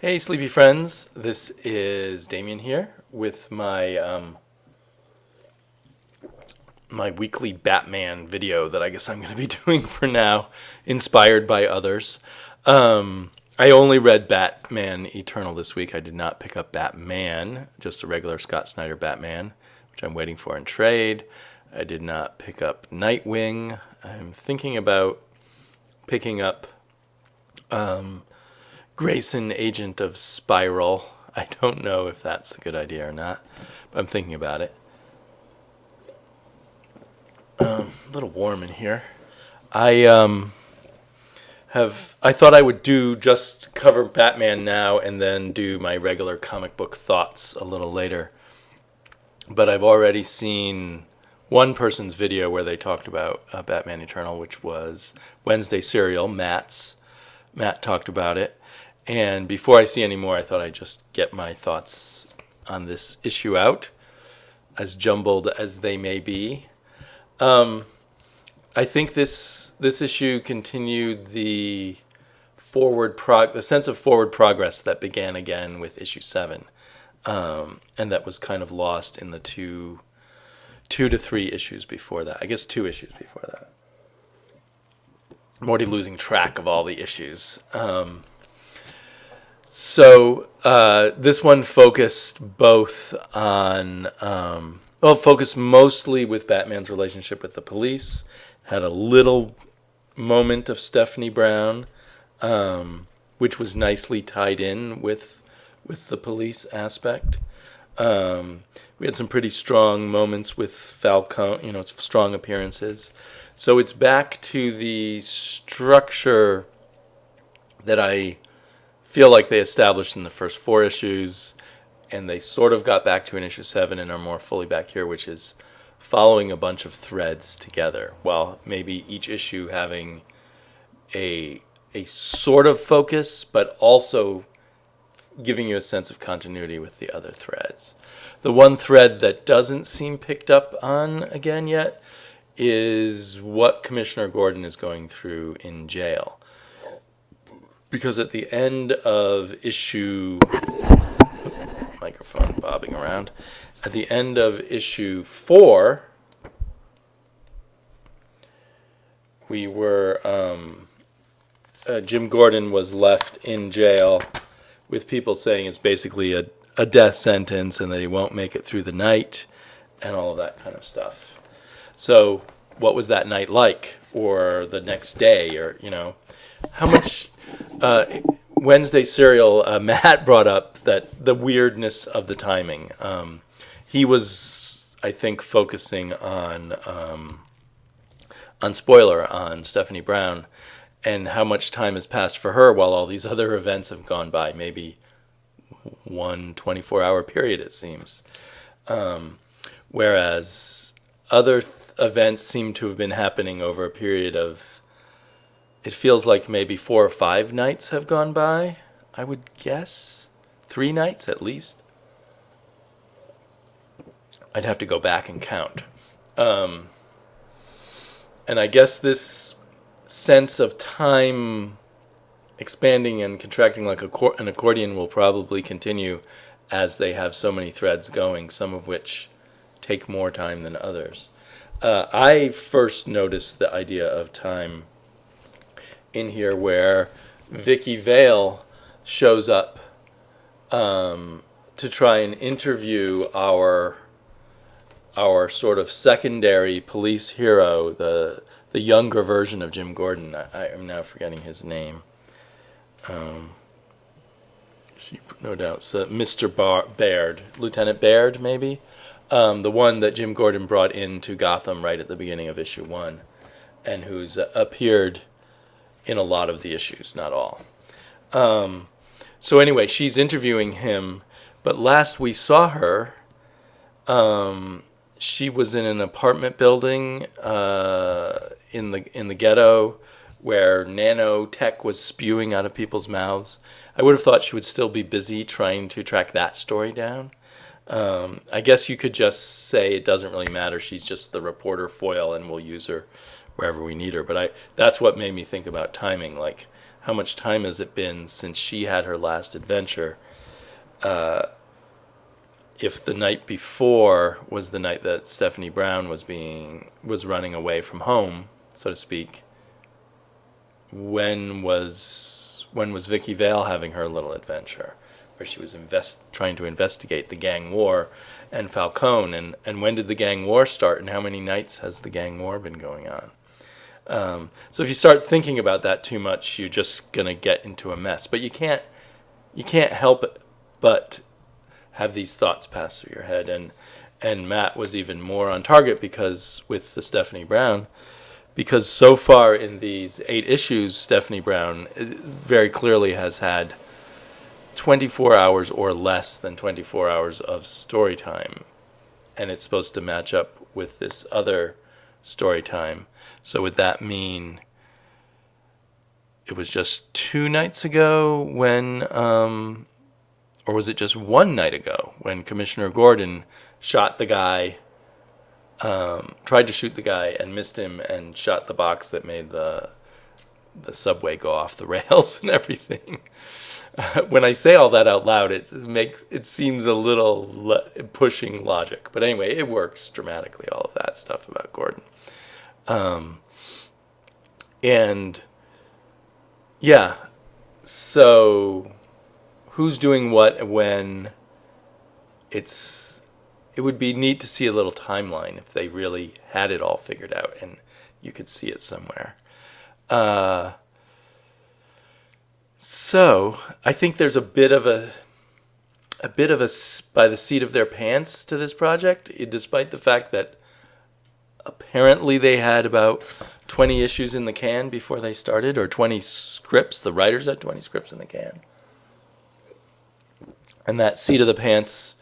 Hey, sleepy friends. This is Damien here with my weekly Batman video that I guess I'm going to be doing for now, inspired by others. I only read Batman Eternal this week. I did not pick up Batman, just a regular Scott Snyder Batman, which I'm waiting for in trade. I did not pick up Nightwing. I'm thinking about picking up Grayson, Agent of Spiral. I don't know if that's a good idea or not, but I'm thinking about it. A little warm in here. I thought I would just cover Batman now and then do my regular comic book thoughts a little later. But I've already seen one person's video where they talked about Batman Eternal, which was Wednesday Serial. Matt talked about it. And before I see any more, I thought I'd just get my thoughts on this issue out, as jumbled as they may be. I think this issue continued the sense of forward progress that began again with issue 7, and that was kind of lost in the two to three issues before that. I guess 2 issues before that. I'm already losing track of all the issues. So this one focused both on, focused mostly with Batman's relationship with the police. Had a little moment of Stephanie Brown, which was nicely tied in with the police aspect. We had some pretty strong moments with Falcone, strong appearances. So it's back to the structure that I feel like they established in the first 4 issues, and they sort of got back to in issue 7 and are more fully back here, which is following a bunch of threads together. Well, maybe each issue having a sort of focus, but also giving you a sense of continuity with the other threads. The one thread that doesn't seem picked up on again yet is what Commissioner Gordon is going through in jail. Because at the end of issue... microphone bobbing around. At the end of issue 4, we were... Jim Gordon was left in jail with people saying it's basically a death sentence and that he won't make it through the night and all of that kind of stuff. So what was that night like? Or the next day? Or, how much... Wednesday Serial, Matt brought up that the weirdness of the timing. He was, I think, focusing on spoiler on Stephanie Brown and how much time has passed for her while all these other events have gone by. Maybe one 24-hour period, it seems. Whereas other events seem to have been happening over a period of... It feels like maybe 4 or 5 nights have gone by, I would guess. 3 nights at least. I'd have to go back and count. And I guess this sense of time expanding and contracting like an accordion will probably continue as they have so many threads going, some of which take more time than others. I first noticed the idea of time in here where Vicky Vale shows up to try and interview our sort of secondary police hero, the younger version of Jim Gordon. I am now forgetting his name. She no doubt Mr. Baird, Lieutenant Baird, maybe, the one that Jim Gordon brought into Gotham right at the beginning of issue 1, and who's appeared in a lot of the issues, not all. So anyway, she's interviewing him, but last we saw her, she was in an apartment building in the ghetto where nanotech was spewing out of people's mouths. I would have thought she would still be busy trying to track that story down. I guess you could just say it doesn't really matter. She's just the reporter foil and we'll use her wherever we need her. But that's what made me think about timing. Like, how much time has it been since she had her last adventure. If the night before was the night that Stephanie Brown was running away from home, so to speak, when was Vicky Vale having her little adventure, where she was trying to investigate the gang war and Falcone, and when did the gang war start, and how many nights has the gang war been going on? So if you start thinking about that too much, you're just gonna get into a mess. But you can't help it but have these thoughts pass through your head. And Matt was even more on target because with the Stephanie Brown, because so far in these 8 issues, Stephanie Brown very clearly has had 24 hours or less than 24 hours of story time, and it's supposed to match up with this other story time. So would that mean it was just 2 nights ago when, or was it just 1 night ago when Commissioner Gordon shot the guy, tried to shoot the guy and missed him, and shot the box that made the subway go off the rails and everything? When I say all that out loud, it seems a little pushing logic, but anyway, it works dramatically. All of that stuff about Gordon, and yeah. So, who's doing what when? It would be neat to see a little timeline if they really had it all figured out and you could see it somewhere. So I think there's a bit of a by the seat of their pants to this project, despite the fact that apparently they had about 20 issues in the can before they started, or 20 scripts. The writers had 20 scripts in the can. And that seat of the pants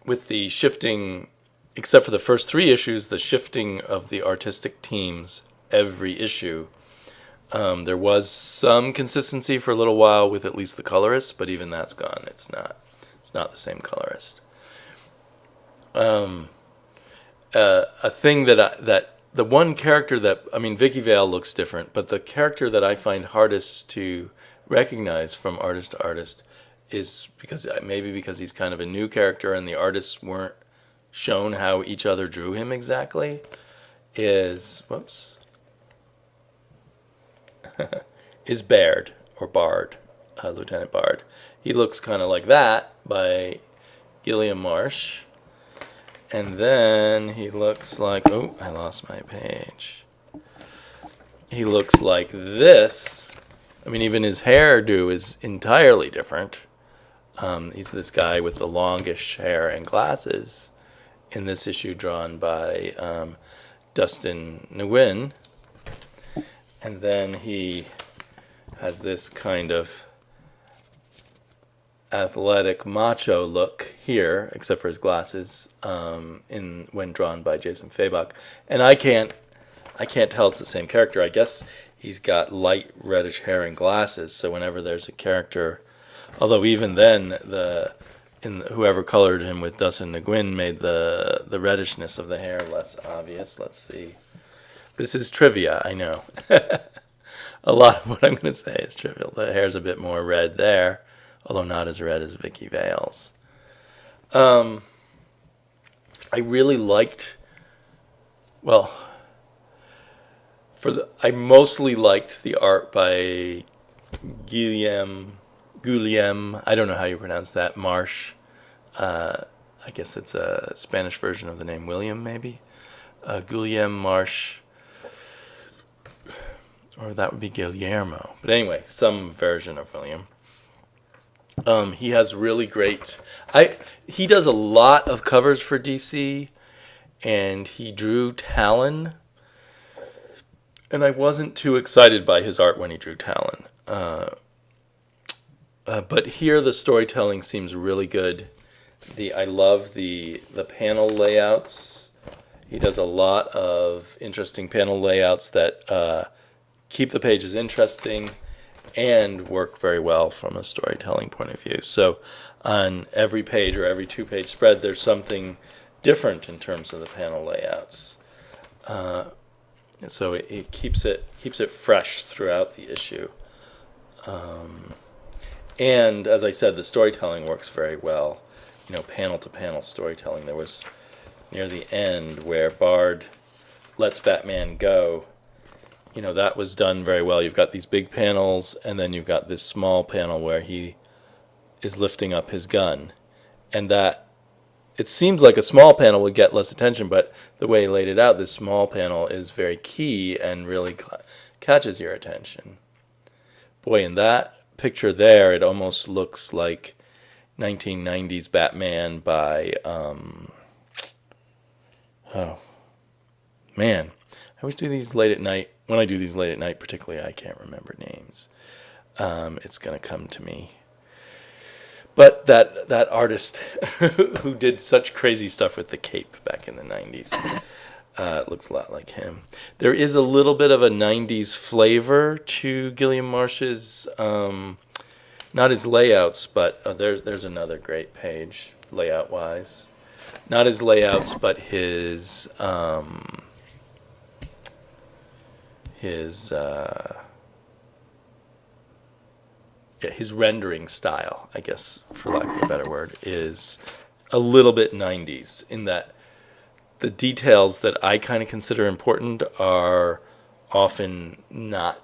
with the shifting, except for the first 3 issues, the shifting of the artistic teams every issue. There was some consistency for a little while with at least the colorist, but even that's gone. It's not the same colorist. A thing that the one character that, I mean, Vicky Vale looks different, but the character that I find hardest to recognize from artist to artist is because he's kind of a new character and the artists weren't shown how each other drew him exactly. Is Baird, or Bard, Lieutenant Bard. He looks kind of like that by Gilliam Marsh. And then he looks like, oh, I lost my page. He looks like this. I mean, even his hairdo is entirely different. He's this guy with the longish hair and glasses in this issue, drawn by Dustin Nguyen. And then he has this kind of athletic macho look here, except for his glasses, when drawn by Jason Fabok. And I can't tell it's the same character. I guess he's got light reddish hair and glasses, so whenever there's a character, although even then whoever colored him with Dustin Nguyen made the reddishness of the hair less obvious. Let's see. This is trivia, I know. A lot of what I'm going to say is trivial. The hair's a bit more red there, although not as red as Vicky Vale's. I really liked, I mostly liked the art by Guillem, I don't know how you pronounce that, Marsh. I guess it's a Spanish version of the name William, maybe. Guillem Marsh. Or that would be Guillermo. But anyway, some version of William. He has really great... he does a lot of covers for DC, and he drew Talon. And I wasn't too excited by his art when he drew Talon. But here the storytelling seems really good. I love the panel layouts. He does a lot of interesting panel layouts that... keep the pages interesting and work very well from a storytelling point of view. So on every page or every 2-page spread, there's something different in terms of the panel layouts. So it keeps it fresh throughout the issue. And as I said, the storytelling works very well. Panel to panel storytelling. There was near the end where Bard lets Batman go. That was done very well. You've got these big panels, and then you've got this small panel where he is lifting up his gun. And that, it seems like a small panel would get less attention, but the way he laid it out, this small panel is very key and really catches your attention. Boy, in that picture there, it almost looks like 1990s Batman by, oh, man. I always do these late at night. When I do these late at night, particularly, I can't remember names. It's going to come to me. But that artist who did such crazy stuff with the cape back in the 90s, looks a lot like him. There is a little bit of a 90s flavor to Gilliam Marsh's, not his layouts, but there's another great page, layout-wise. Not his layouts, but his rendering style, I guess, for lack of a better word, is a little bit 90s in that the details that I kind of consider important are often not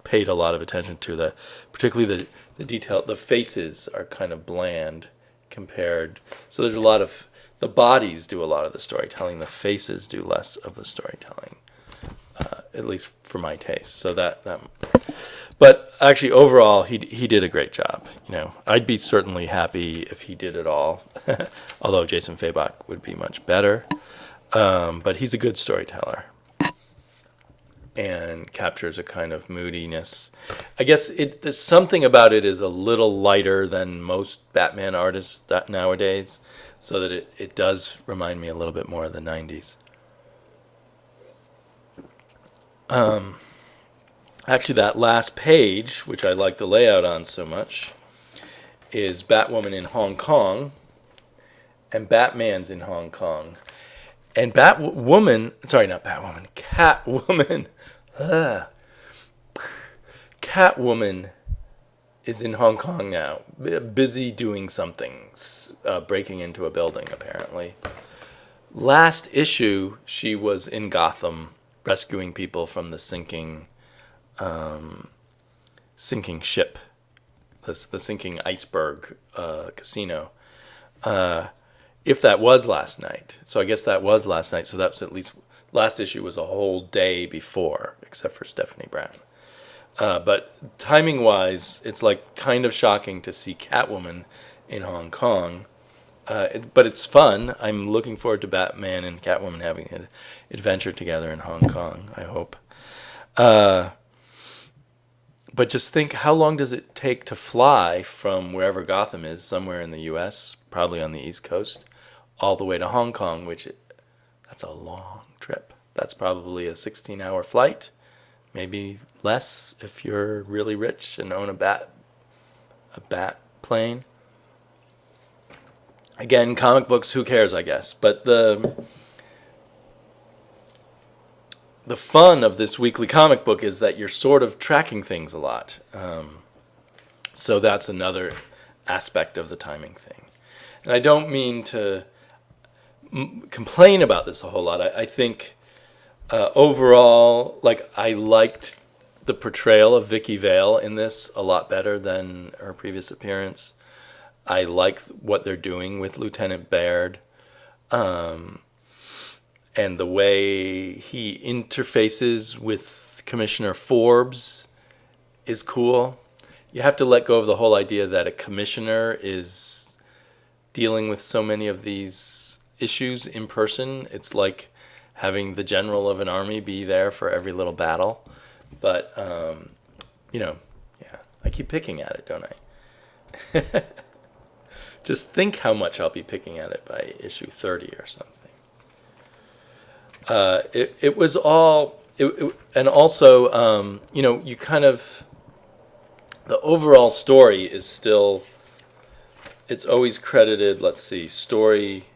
paid a lot of attention to. Particularly the detail, the faces are kind of bland compared. So there's a lot of, the bodies do a lot of the storytelling, the faces do less of the storytelling. At least for my taste. So but actually overall he did a great job. I'd be certainly happy if he did it all, although Jason Fabok would be much better. But he's a good storyteller and captures a kind of moodiness. I guess there's something about it is a little lighter than most Batman artists nowadays, so that it does remind me a little bit more of the 90s. Actually, that last page, which I like the layout on so much, is Batwoman in Hong Kong, and Batman's in Hong Kong. And Catwoman Catwoman is in Hong Kong now, busy doing something, breaking into a building, apparently. Last issue, she was in Gotham, rescuing people from the sinking ship, the sinking iceberg casino. If that was last night, so I guess that was last night. So that's at least last issue was a whole day before, except for Stephanie Brown. But timing wise, it's like kind of shocking to see Catwoman in Hong Kong. But it's fun. I'm looking forward to Batman and Catwoman having an adventure together in Hong Kong, I hope. But just think, how long does it take to fly from wherever Gotham is, somewhere in the U.S., probably on the East Coast, all the way to Hong Kong, that's a long trip. That's probably a 16-hour flight, maybe less if you're really rich and own a bat plane. Again, comic books, who cares, I guess. But the fun of this weekly comic book is that you're sort of tracking things a lot. So that's another aspect of the timing thing. And I don't mean to complain about this a whole lot. I think overall, I liked the portrayal of Vicky Vale in this a lot better than her previous appearance. I like what they're doing with Lieutenant Baird. And the way he interfaces with Commissioner Forbes is cool. You have to let go of the whole idea that a commissioner is dealing with so many of these issues in person. It's like having the general of an army be there for every little battle. But, yeah, I keep picking at it, don't I? Just think how much I'll be picking at it by issue 30 or something. It was all, and also, you kind of, the overall story is still, it's always credited, story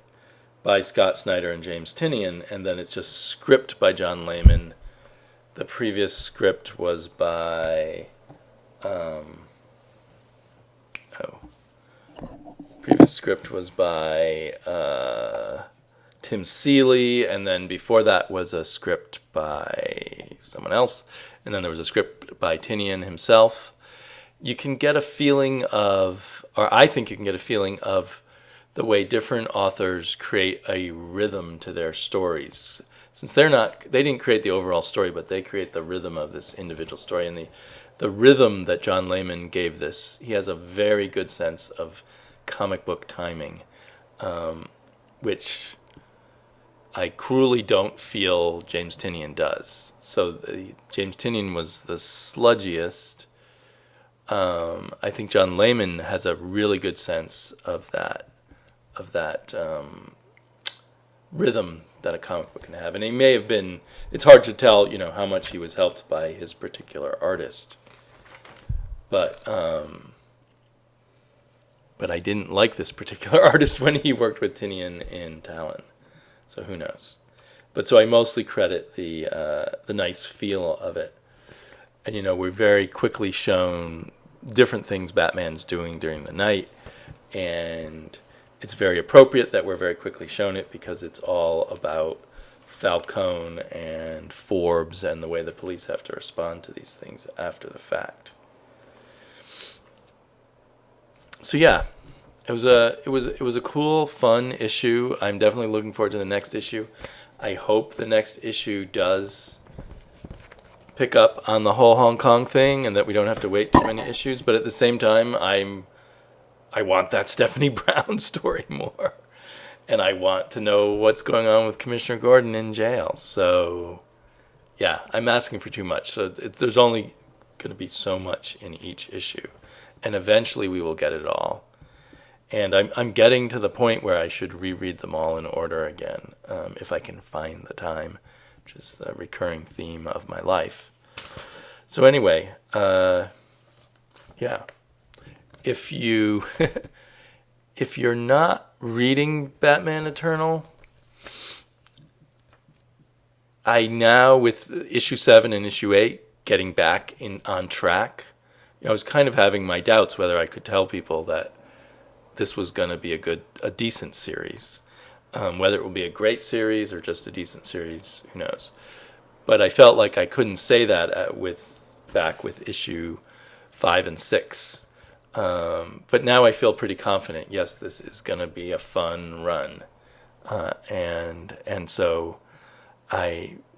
by Scott Snyder and James Tynion, and then it's just script by John Layman. The previous script was by Oh, previous script was by Tim Seeley, and then before that was a script by someone else, and then there was a script by Tinian himself. You can get a feeling of, or I think you can get a feeling of, the way different authors create a rhythm to their stories. Since they didn't create the overall story, but they create the rhythm of this individual story. And the rhythm that John Layman gave this, he has a very good sense of comic book timing, which I cruelly don't feel James Tynion does. So James Tynion was the sludgiest. I think John Layman has a really good sense of that rhythm that a comic book can have. And he may have been, it's hard to tell, how much he was helped by his particular artist. But I didn't like this particular artist when he worked with Tynion in Talon. So who knows? But so I mostly credit the nice feel of it. And, we're very quickly shown different things Batman's doing during the night. And it's very appropriate that we're very quickly shown it, because it's all about Falcone and Forbes and the way the police have to respond to these things after the fact. So yeah, it was a cool, fun issue. I'm definitely looking forward to the next issue. I hope the next issue does pick up on the whole Hong Kong thing, and that we don't have to wait too many issues. But at the same time, I want that Stephanie Brown story more. And I want to know what's going on with Commissioner Gordon in jail. So, yeah, I'm asking for too much. So there's only going to be so much in each issue. And eventually we will get it all. And I'm getting to the point where I should reread them all in order again, if I can find the time, which is the recurring theme of my life. So anyway, yeah. If you're not reading Batman Eternal, I now, with issue 7 and issue 8 getting back on track, I was kind of having my doubts whether I could tell people that this was going to be a decent series. Whether it will be a great series or just a decent series, who knows. But I felt like I couldn't say that back with issue 5 and 6. But now I feel pretty confident. Yes, this is going to be a fun run, and so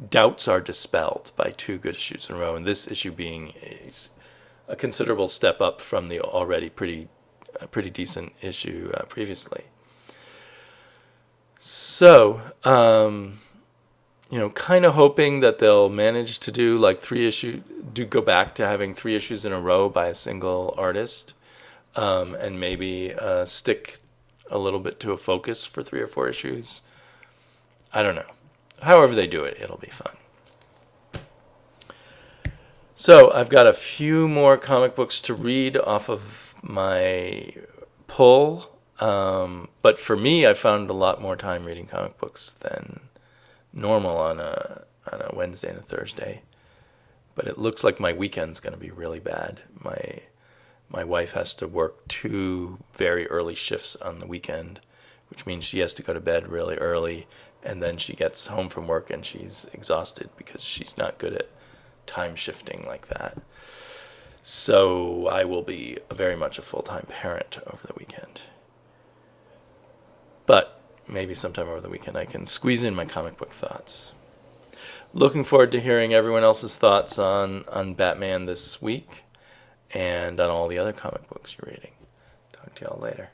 doubts are dispelled by 2 good issues in a row, and this issue being a considerable step up from the already pretty decent issue previously. So, kind of hoping that they'll manage to do like go back to having 3 issues in a row by a single artist. And maybe stick a little bit to a focus for 3 or 4 issues. I don't know. However they do it, it'll be fun. So I've got a few more comic books to read off of my pull. But for me, I found a lot more time reading comic books than normal on a Wednesday and a Thursday. But it looks like my weekend's going to be really bad. My wife has to work 2 very early shifts on the weekend, which means she has to go to bed really early, and then she gets home from work and she's exhausted because she's not good at time shifting like that. So I will be very much a full-time parent over the weekend. But maybe sometime over the weekend I can squeeze in my comic book thoughts. Looking forward to hearing everyone else's thoughts on Batman this week, and on all the other comic books you're reading. Talk to y'all later.